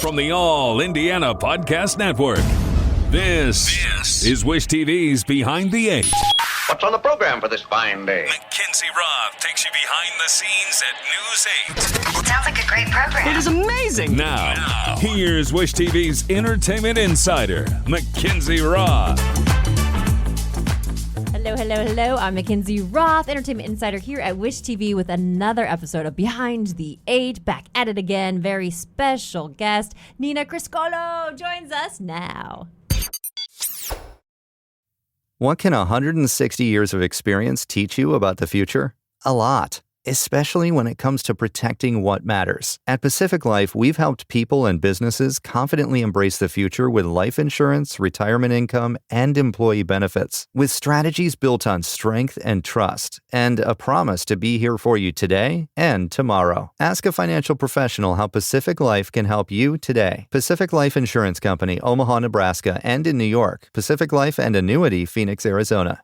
from the All Indiana Podcast Network. This is Wish TV's Behind the Eight. What's on the program for this fine day? McKinzie Roth takes you behind the scenes at News 8. Sounds like a great program. It is amazing. Now, here's Wish TV's entertainment insider, McKinzie Roth. Hello. I'm McKinzie Roth, entertainment insider here at Wish TV with another episode of Behind the Eight. Back at it again. Very special guest, Nina Criscuolo, joins us now. What can 160 years of experience teach you about the future? A lot, especially when it comes to protecting what matters. At Pacific Life, we've helped people and businesses confidently embrace the future with life insurance, retirement income, and employee benefits. With strategies built on strength and trust, and a promise to be here for you today and tomorrow. Ask a financial professional how Pacific Life can help you today. Pacific Life Insurance Company, Omaha, Nebraska, and in New York. Pacific Life and Annuity, Phoenix, Arizona.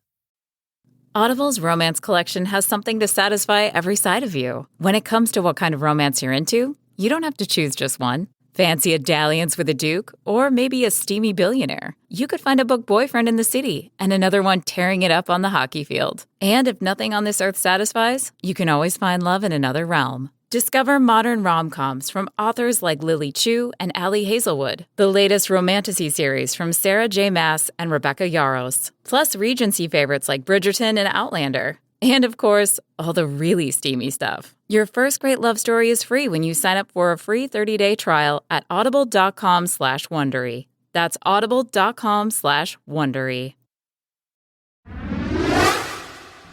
Audible's romance collection has something to satisfy every side of you. When it comes to what kind of romance you're into, you don't have to choose just one. Fancy a dalliance with a duke, or maybe a steamy billionaire. You could find a book boyfriend in the city and another one tearing it up on the hockey field. And if nothing on this earth satisfies, you can always find love in another realm. Discover modern rom-coms from authors like Lily Chu and Allie Hazelwood, the latest romantasy series from Sarah J. Maas and Rebecca Yarros, plus Regency favorites like Bridgerton and Outlander. And of course, all the really steamy stuff. Your first great love story is free when you sign up for a free 30-day trial at audible.com/Wondery. That's audible.com/Wondery.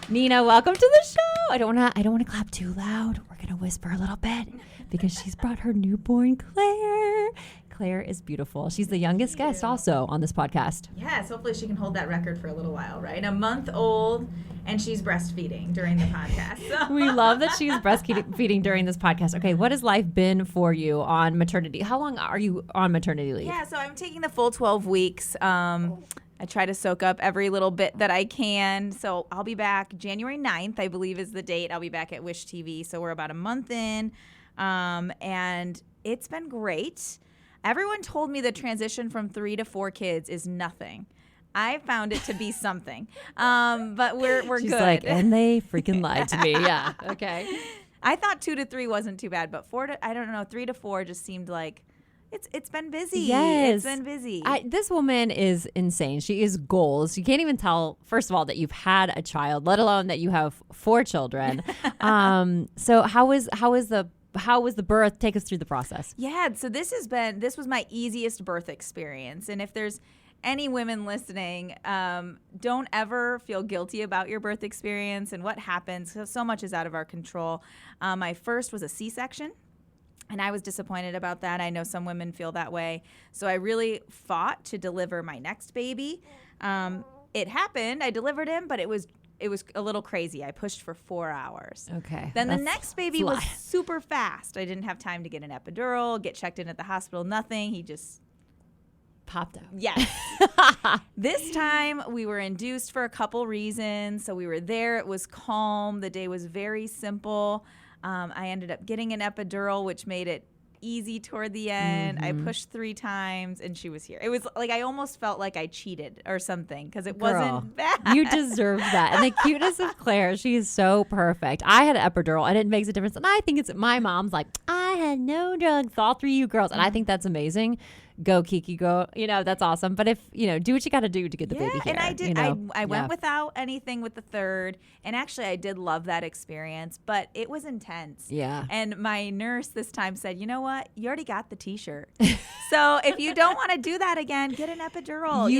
Nina, welcome to the show. I don't want to clap too loud. We're gonna whisper a little bit because she's brought her newborn Claire. Claire is beautiful. She's the youngest guest also on this podcast. Yes, hopefully she can hold that record for a little while, right? A month old, and she's breastfeeding during the podcast. So. We love that she's breastfeeding during this podcast. Okay, what has life been for you on maternity? How long are you on maternity leave? Yeah, so I'm taking the full 12 weeks. I try to soak up every little bit that I can. So I'll be back January 9th, I believe is the date. I'll be back at Wish TV. So we're about a month in, and it's been great. Everyone told me the transition from 3 to 4 kids is nothing. I found it to be something, but we're She's good. like, and they freaking lied to me. Yeah, okay. I thought 2 to 3 wasn't too bad, but 3 to 4 just seemed like it's been busy. Yes. It's been busy. This woman is insane. She is goals. You can't even tell, first of all, that you've had a child, let alone that you have 4 children. So how was the birth? Take us through the process. Yeah, so this was my easiest birth experience. And if there's any women listening, don't ever feel guilty about your birth experience and what happens. So much is out of our control. My first was a C-section. And I was disappointed about that. I know some women feel that way. So I really fought to deliver my next baby. It happened. I delivered him, but it was a little crazy. I pushed for 4 hours. Okay. Then the next baby was super fast. I didn't have time to get an epidural, get checked in at the hospital, nothing. He just popped out. Yes. This time we were induced for a couple reasons. So we were there. It was calm. The day was very simple. I ended up getting an epidural, which made it easy toward the end. I pushed 3 times, and she was here. It was like I almost felt like I cheated or something because it wasn't bad. You deserve that. And the cuteness of Claire, she is so perfect. I had an epidural, and it makes a difference. And I think it's my mom's like, I had no drugs, all 3 of you girls. And I think that's amazing. Go, Kiki, go. That's awesome. But if, do what you got to do to get the baby here. And I did. I went without anything with the third. And actually, I did love that experience. But it was intense. Yeah. And my nurse this time said, you know what? You already got the T-shirt. So if you don't want to do that again, get an epidural.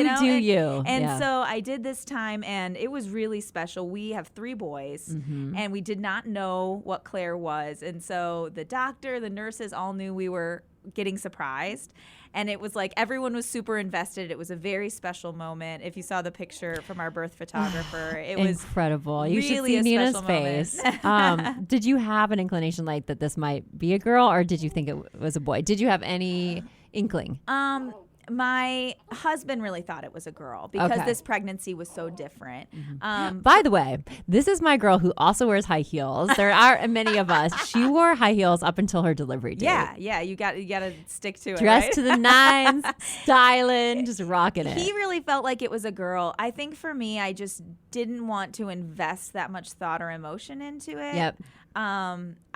And so I did this time. And it was really special. We have 3 boys. And we did not know what Claire was. And so the doctor, the nurses all knew we were getting surprised. And it was like everyone was super invested. It was a very special moment. If you saw the picture from our birth photographer, it was incredible. You really should see Nina's moment. face. Did you have an inclination like that this might be a girl, or did you think it was a boy? Did you have any inkling? My husband really thought it was a girl because this pregnancy was so different. By the way, this is my girl who also wears high heels. There are many of us. She wore high heels up until her delivery date. Yeah. You got to stick to it. Dressed right? to the nines, styling, just rocking it. He really felt like it was a girl. I think for me, I just didn't want to invest that much thought or emotion into it. Yep.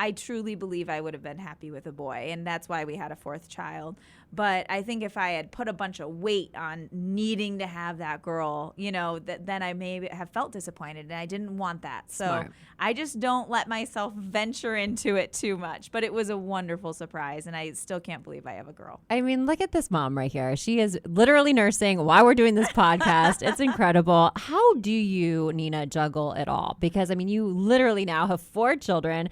I truly believe I would have been happy with a boy, and that's why we had a fourth child. But I think if I had put a bunch of weight on needing to have that girl, then I may have felt disappointed, and I didn't want that. So Smart. I just don't let myself venture into it too much. But it was a wonderful surprise, and I still can't believe I have a girl. I mean, look at this mom right here. She is literally nursing while we're doing this podcast. It's incredible. How do you, Nina, juggle it all? Because, I mean, you literally now have 4 children.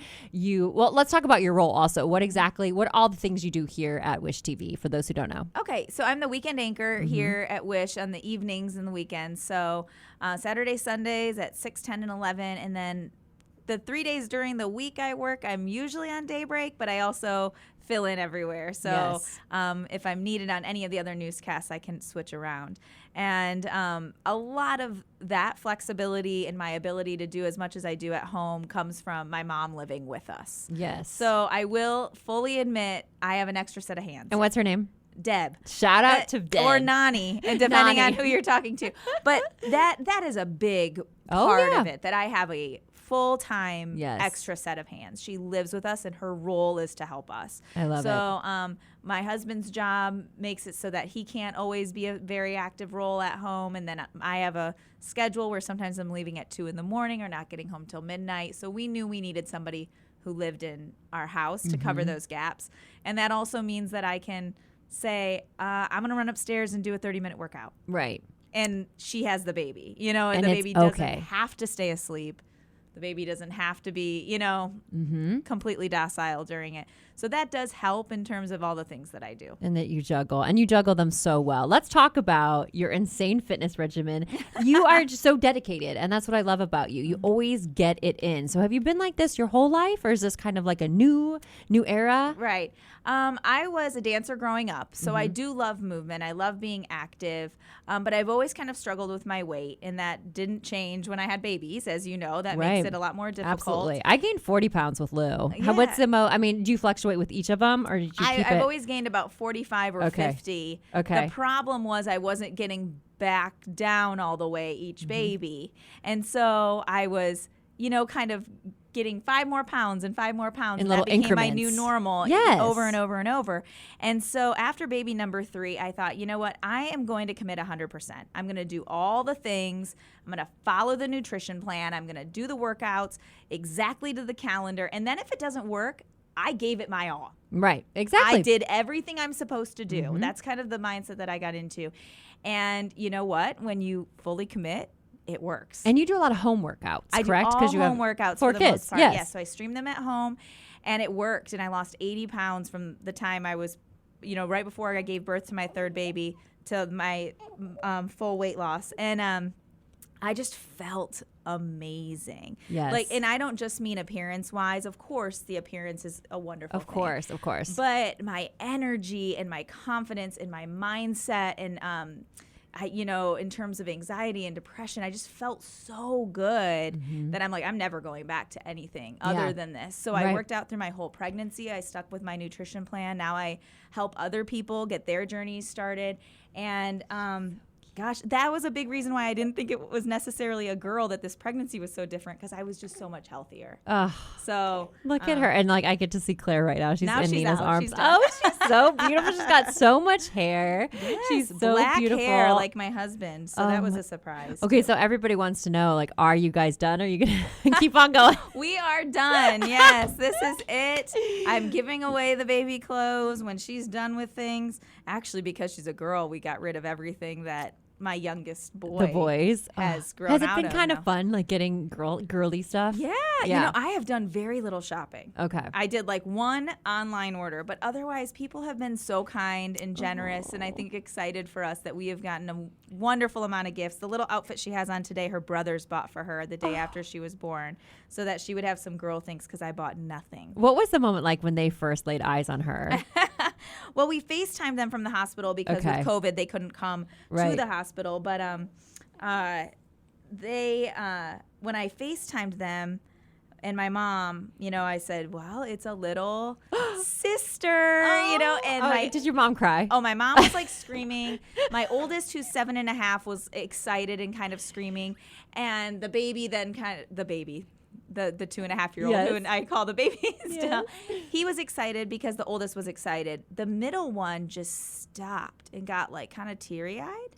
Well, let's talk about your role also. What all the things you do here at Wish TV for those who don't know? Okay, so I'm the weekend anchor here at Wish on the evenings and the weekends. So Saturdays, Sundays at 6, 10, and 11. And then the 3 days during the week I work, I'm usually on daybreak, but I also fill in everywhere. So Yes. If I'm needed on any of the other newscasts, I can switch around. And a lot of that flexibility and my ability to do as much as I do at home comes from my mom living with us. Yes. So I will fully admit I have an extra set of hands. And what's her name? Deb. Shout out to Deb. Or Nani, and depending Nani. on who you're talking to. But that is a big Oh, part yeah. of it, that I have a full-time Yes. extra set of hands. She lives with us, and her role is to help us. I love it. So my husband's job makes it so that he can't always be a very active role at home, and then I have a schedule where sometimes I'm leaving at 2 in the morning or not getting home till midnight. So we knew we needed somebody who lived in our house to cover those gaps. And that also means that I can say, I'm going to run upstairs and do a 30-minute workout. Right. And she has the baby, and And the it's baby doesn't okay. have to stay asleep. The baby doesn't have to be, completely docile during it. So that does help in terms of all the things that I do. And that you juggle. And you juggle them so well. Let's talk about your insane fitness regimen. You are just so dedicated. And that's what I love about you. You always get it in. So have you been like this your whole life? Or is this kind of like a new era? Right. I was a dancer growing up, so I do love movement. I love being active, but I've always kind of struggled with my weight, and that didn't change when I had babies, as you know. That makes it a lot more difficult. Absolutely. I gained 40 pounds with Lou. Yeah. What's the do you fluctuate with each of them, or did you keep it? I've always gained about 45 or 50. Okay. The problem was I wasn't getting back down all the way each baby, and so I was, kind of getting 5 more pounds and 5 more pounds, In and little that became increments. my new normal. Yes. Over and over and over. And so after baby number 3, I thought, you know what, I am going to commit 100%. I'm going to do all the things. I'm going to follow the nutrition plan. I'm going to do the workouts exactly to the calendar. And then if it doesn't work, I gave it my all. Right. Exactly. I did everything I'm supposed to do. That's kind of the mindset that I got into. And you know what? When you fully commit, it works. And you do a lot of home workouts, I correct? do all you have home workouts 4 for the kids. most part. Yes. Yeah, so I stream them at home, and it worked. And I lost 80 pounds from the time I was, right before I gave birth to my 3rd baby to my full weight loss. And I just felt amazing. Yes. And I don't just mean appearance-wise. Of course, the appearance is a wonderful thing. Of course. But my energy and my confidence and my mindset and in terms of anxiety and depression, I just felt so good that I'm never going back to anything other than this. So I worked out through my whole pregnancy. I stuck with my nutrition plan. Now I help other people get their journeys started. And gosh, that was a big reason why I didn't think it was necessarily a girl, that this pregnancy was so different, because I was just so much healthier. So Look at her. And I get to see Claire right now. She's now in she's Nina's out. arms. She's done. She's so beautiful. She's got so much hair. Yes, She's so black beautiful. hair like my husband. So that was a surprise. Okay, so everybody wants to know, are you guys done? Or are you going to keep on going? We are done. Yes, this is it. I'm giving away the baby clothes when she's done with things. Actually, because she's a girl, we got rid of everything that my youngest boy The boys has grown Has it out been of kind now. of fun, getting girly stuff? Yeah, Yeah. I have done very little shopping. Okay. I did one online order, but otherwise people have been so kind and generous, and I think excited for us that we have gotten a wonderful amount of gifts. The little outfit she has on today, her brothers bought for her the day after she was born, so that she would have some girl things, because I bought nothing. What was the moment like when they first laid eyes on her? Well, we FaceTimed them from the hospital because with COVID they couldn't come to the hospital. But they when I FaceTimed them and my mom, I said, well, it's a little sister, and did your mom cry? Oh, my mom was like screaming. My oldest, who's 7.5, was excited and kind of screaming. And the baby then the 2.5-year-old, who I call the baby still, he was excited because the oldest was excited. The middle one just stopped and got like kind of teary-eyed.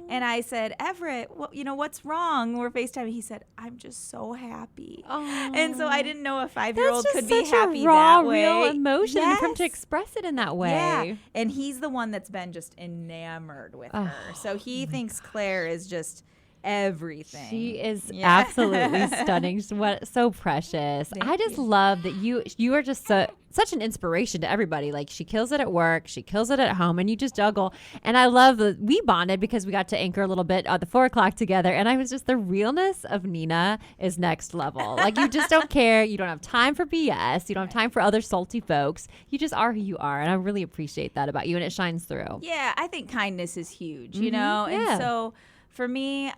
And I said, Everett, what's wrong? We're FaceTiming. He said, I'm just so happy. Oh. And so I didn't know a 5-year-old could be happy happy a raw, that way. real emotion for him to express it in that way. Yeah. And he's the one that's been just enamored with her. So he thinks Claire is just everything. She is absolutely stunning. So precious. I just love that you are just such an inspiration to everybody. Like, she kills it at work, she kills it at home, and you just juggle. And I love that we bonded because we got to anchor a little bit at the 4 o'clock together. And I was just, the realness of Nina is next level. Like, you just don't care. You don't have time for BS. You don't have time for other salty folks. You just are who you are. And I really appreciate that about you. And it shines through. Yeah, I think kindness is huge, And so for me,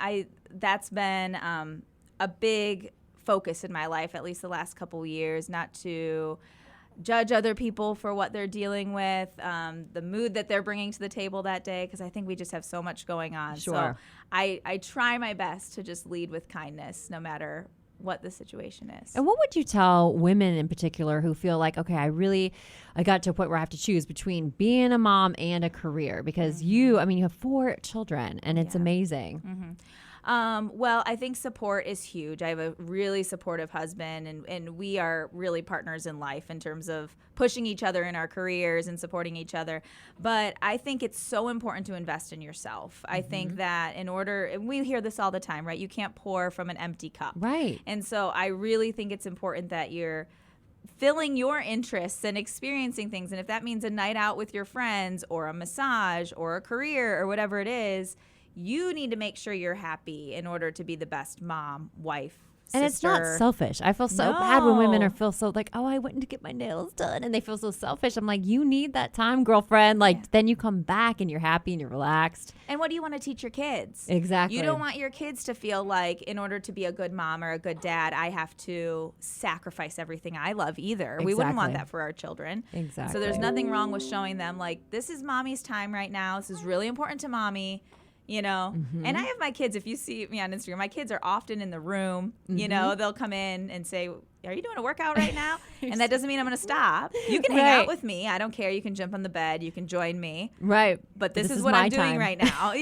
that's been a big focus in my life, at least the last couple of years, not to judge other people for what they're dealing with, the mood that they're bringing to the table that day, because I think we just have so much going on. Sure. So I try my best to just lead with kindness no matter what the situation is. And what would you tell women in particular who feel like, okay, I got to a point where I have to choose between being a mom and a career, because you have 4 children and it's amazing. Mm-hmm. Well, I think support is huge. I have a really supportive husband, and we are really partners in life in terms of pushing each other in our careers and supporting each other. But I think it's so important to invest in yourself. I think that and we hear this all the time, right? You can't pour from an empty cup. Right. And so I really think it's important that you're filling your interests and experiencing things. And if that means a night out with your friends or a massage or a career or whatever it is, you need to make sure you're happy in order to be the best mom, wife, sister. And it's not selfish. I feel so bad when women feel so like, oh, I went to get my nails done, and they feel so selfish. I'm like, you need that time, girlfriend. Like, then you come back and you're happy and you're relaxed. And what do you want to teach your kids? Exactly. You don't want your kids to feel like, in order to be a good mom or a good dad, I have to sacrifice everything I love either. We wouldn't want that for our children. Exactly. So there's nothing wrong with showing them, like, this is mommy's time right now. This is really important to mommy. And I have my kids, if you see me on Instagram, my kids are often in the room, they'll come in and say, are you doing a workout right now? And that doesn't mean I'm going to stop. You can hang out with me. I don't care. You can jump on the bed. You can join me. Right. But this is what I'm doing right now,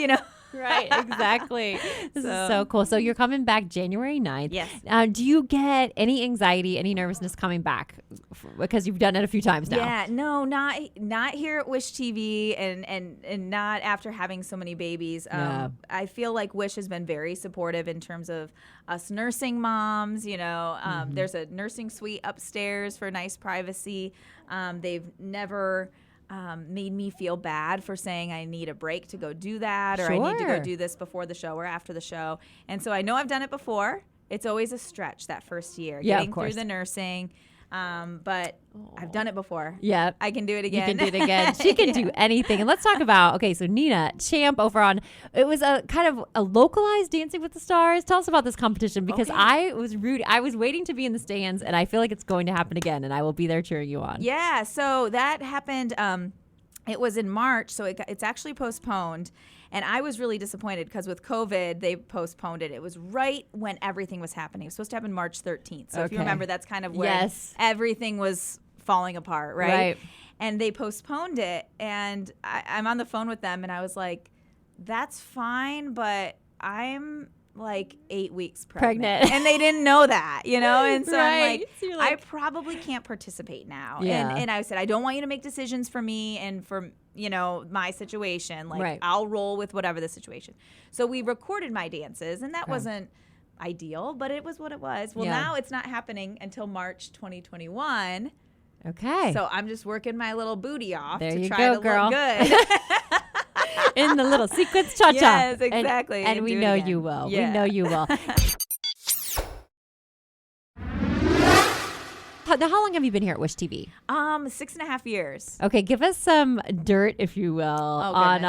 Right, exactly. This is so cool. So you're coming back January 9th. Yes. Do you get any anxiety, any nervousness coming back? Because you've done it a few times now. Yeah, no, not here at Wish TV and not after having so many babies. I feel like Wish has been very supportive in terms of us nursing moms. There's a nursing suite upstairs for nice privacy. They've never made me feel bad for saying I need a break to go do that, or I need to go do this before the show or after the show. And so I know I've done it before. It's always a stretch that first year, getting through the nursing. But I've done it before. Yeah. I can do it again. You can do it again. She can do anything. And let's talk about, so Nina, champ over on, it was a kind of a localized Dancing with the Stars. Tell us about this competition, because I was waiting to be in the stands, and I feel like it's going to happen again, and I will be there cheering you on. Yeah. So that happened, it was in March, so it's actually postponed. And I was really disappointed because with COVID, they postponed it. It was right when everything was happening. It was supposed to happen March 13th. So if you remember, that's kind of when everything was falling apart, right? And they postponed it. And I'm on the phone with them, and I was like, that's fine, but I'm like 8 weeks pregnant. And they didn't know that, And so I'm like, I probably can't participate now. And I said, I don't want you to make decisions for me and for my situation. Like, I'll roll with whatever the situation. So we recorded my dances, and that wasn't ideal, but it was what it was. Well, now it's not happening until March 2021. Okay. So I'm just working my little booty off to try to girl. look good. In the little sequence cha-cha. Yes, exactly. And we know you will. Yeah. We know you will. How long have you been here at Wish TV? 6.5 years. Okay, give us some dirt, if you will, on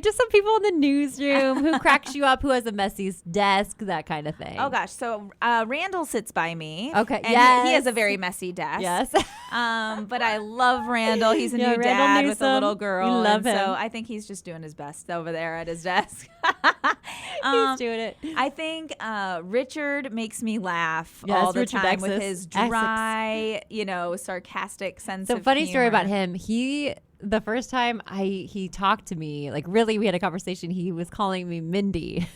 just some people in the newsroom who cracks you up, who has a messy desk, that kind of thing. Oh gosh, so Randall sits by me. Okay, and he has a very messy desk. Yes. But I love Randall. He's a new Randall dad Newsom. with a little girl. We love him. So I think he's just doing his best over there at his desk. He's doing it. I think Richard makes me laugh Yes, all the Richard time Essex. with his dry, sarcastic sense So of funny story humor. about him. The first time he talked to me, like really we had a conversation, he was calling me Mindy.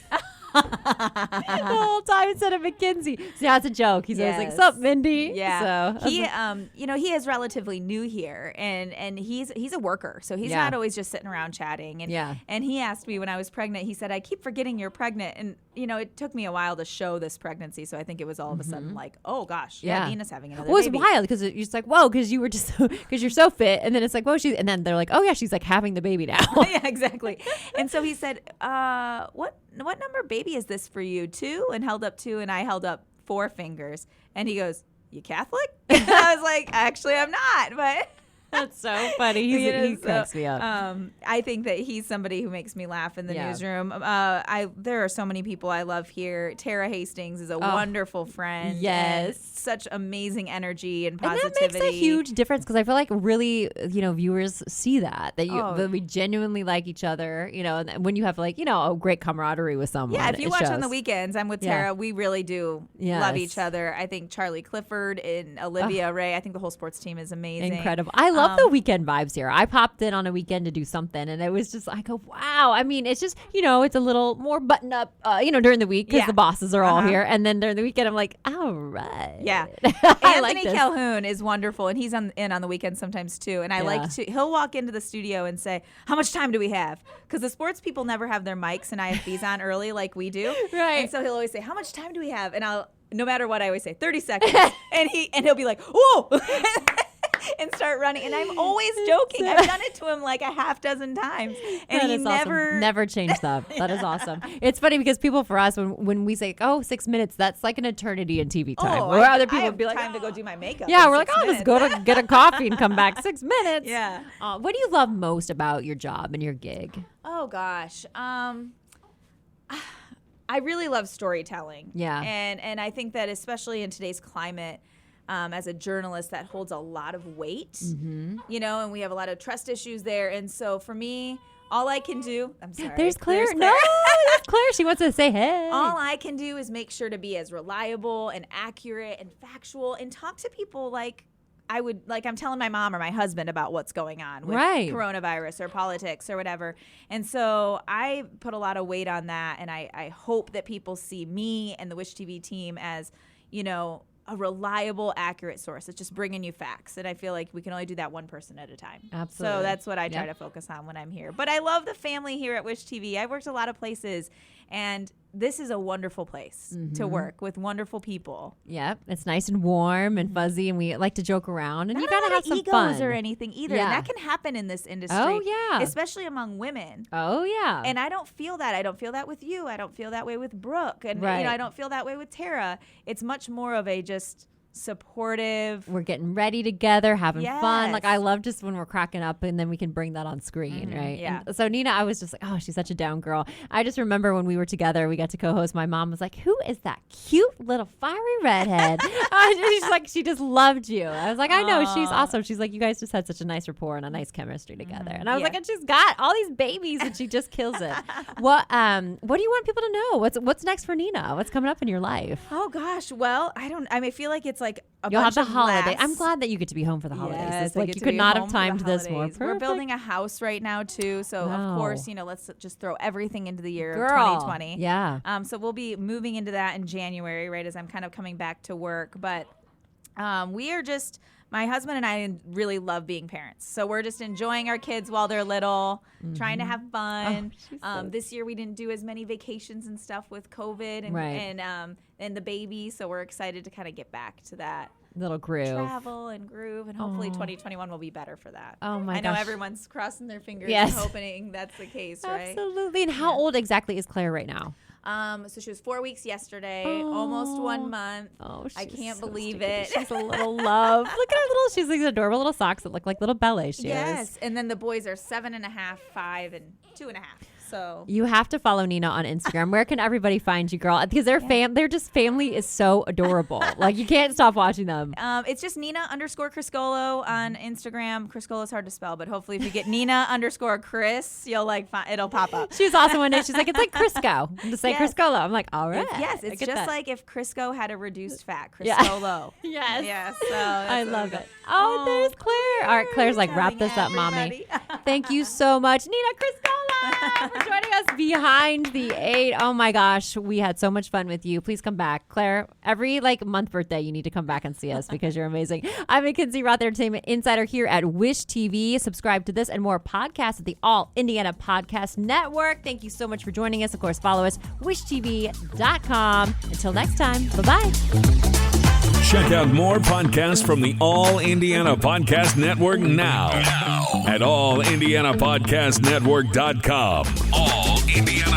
The whole time instead of McKinzie. So that's a joke. He's always like, "Sup, Mindy?" Yeah. So he is relatively new here, and he's a worker, so he's not always just sitting around chatting. And he asked me when I was pregnant. He said, "I keep forgetting you're pregnant," and it took me a while to show this pregnancy. So I think it was all of a sudden like, "Oh gosh, Nina's having another." Well, it was baby. wild because you're just like, "Whoa," because you were just because you're so fit, and then it's like, "Whoa," and then they're like, "Oh yeah, she's like having the baby now." Yeah, exactly. And so he said, what number baby is this for you? 2? And held up 2, and I held up 4 fingers. And he goes, "You Catholic?" And I was like, "Actually, I'm not," but That's so funny. He cracks me up. I think that he's somebody who makes me laugh in the newsroom. There are so many people I love here. Tara Hastings is a wonderful friend. Yes. Such amazing energy and And positivity. that makes a huge difference because I feel like really, viewers see that we genuinely like each other, and when you have like, a great camaraderie with someone. Yeah, if you it watch shows. on the weekends, I'm with Tara. We really do love each other. I think Charlie Clifford and Olivia Ray, I think the whole sports team is amazing. Incredible. I love the weekend vibes here. I popped in on a weekend to do something, and it was just, I go, wow. I mean, it's just, it's a little more button up, during the week because the bosses are all here. And then during the weekend, I'm like, all right. Yeah. I like Anthony this. Calhoun is wonderful, and he's in on the weekends sometimes too. And he'll walk into the studio and say, "How much time do we have?" Because the sports people never have their mics and IFBs on early like we do. Right. And so he'll always say, "How much time do we have?" And no matter what, I always say 30 seconds. and he'll be like, "Whoa!" and start running. And I'm always joking. I've done it to him like a half dozen times. And That he is never awesome. Never changed up. That is awesome. It's funny because people, for us, when we say, 6 minutes, that's like an eternity in TV time. Where other people I would be like, time to go do my makeup. yeah, in we're like, 6 let's minutes. go to get a coffee and come back 6 minutes. Yeah. What do you love most about your job and your gig? Oh gosh. I really love storytelling. Yeah. And I think that especially in today's climate, as a journalist, that holds a lot of weight, and we have a lot of trust issues there. And so for me, all I can do, I'm sorry. There's Claire. No, that's Claire. She wants to say, hey. All I can do is make sure to be as reliable and accurate and factual and talk to people like I'm telling my mom or my husband about what's going on with coronavirus or politics or whatever. And so I put a lot of weight on that. And I hope that people see me and the Wish TV team as, a reliable, accurate source. It's just bringing you facts. And I feel like we can only do that one person at a time. Absolutely. So that's what I try to focus on when I'm here. But I love the family here at Wish TV. I've worked a lot of places, and this is a wonderful place to work with wonderful people. Yep. It's nice and warm and fuzzy, and we like to joke around. And Not you got to have some egos fun. or anything either. Yeah. And that can happen in this industry. Oh, yeah. Especially among women. Oh, yeah. And I don't feel that. I don't feel that with you. I don't feel that way with Brooke. And Right. I don't feel that way with Tara. It's much more of a just supportive. We're getting ready together, having fun. Like, Yes. I love just when we're cracking up and then we can bring that on screen, right? yeah. And so Nina, I was just like, oh, she's such a down girl. I just remember when we were together, we got to co-host. My mom was like, who is that cute little fiery redhead? She's like, she just loved you. I was like, I know, she's awesome. She's like, you guys just had such a nice rapport and a nice chemistry together. And I was like, and she's got all these babies and she just kills it. What do you want people to know? What's next for Nina? What's coming up in your life? Oh gosh, well, I feel like it's like a You'll have bunch the of holiday. laughs. I'm glad that you get to be home for the holidays. Yes, It's I like get you to could be not home have for the timed this more. holidays. We're Perfect. building a house right now too, so Wow. of course, let's just throw everything into the year of Girl. 2020. Yeah. So we'll be moving into that in January, right as I'm kind of coming back to work. But we are just, my husband and I really love being parents. So we're just enjoying our kids while they're little, trying to have fun. This year we didn't do as many vacations and stuff with COVID and the baby. So we're excited to kind of get back to that. Little groove. Travel and groove, and hopefully 2021 will be better for that. Oh my I know gosh. everyone's crossing their fingers Yes. and hoping that's the case, right? Absolutely. And how old exactly is Claire right now? So she was 4 weeks yesterday, almost 1 month. Oh, I can't so believe stinky. it. She's a little love. Look at her she's like adorable little socks that look like little ballets shoes. Yes. And then the boys are 7.5, 5, and 2.5. So you have to follow Nina on Instagram. Where can everybody find you, girl? Because their family is so adorable. Like you can't stop watching them. It's just Nina_Criscuolo on Instagram. Criscuolo is hard to spell, but hopefully if you get Nina_Chris, you'll it'll pop up. She was awesome one day. She's like, it's like Crisco. Just say Criscuolo. I'm like, all right. It's just like if Crisco had a reduced fat. Yeah. Criscuolo. Yes. Yes. So I love it. Oh, there's Claire. All right, Claire's like, wrap this up, mommy. Thank you so much, Nina Criscuolo, for joining us behind the 8. Oh my gosh, we had so much fun with you. Please come back, Claire. Every month birthday, you need to come back and see us because you're amazing. I'm McKinzie, Roth Entertainment Insider here at Wish TV. Subscribe to this and more podcasts at the All Indiana Podcast Network. Thank you so much for joining us. Of course, follow us wishtv.com. Until next time, bye-bye. Check out more podcasts from the All Indiana Podcast Network now at allindianapodcastnetwork.com. All Indiana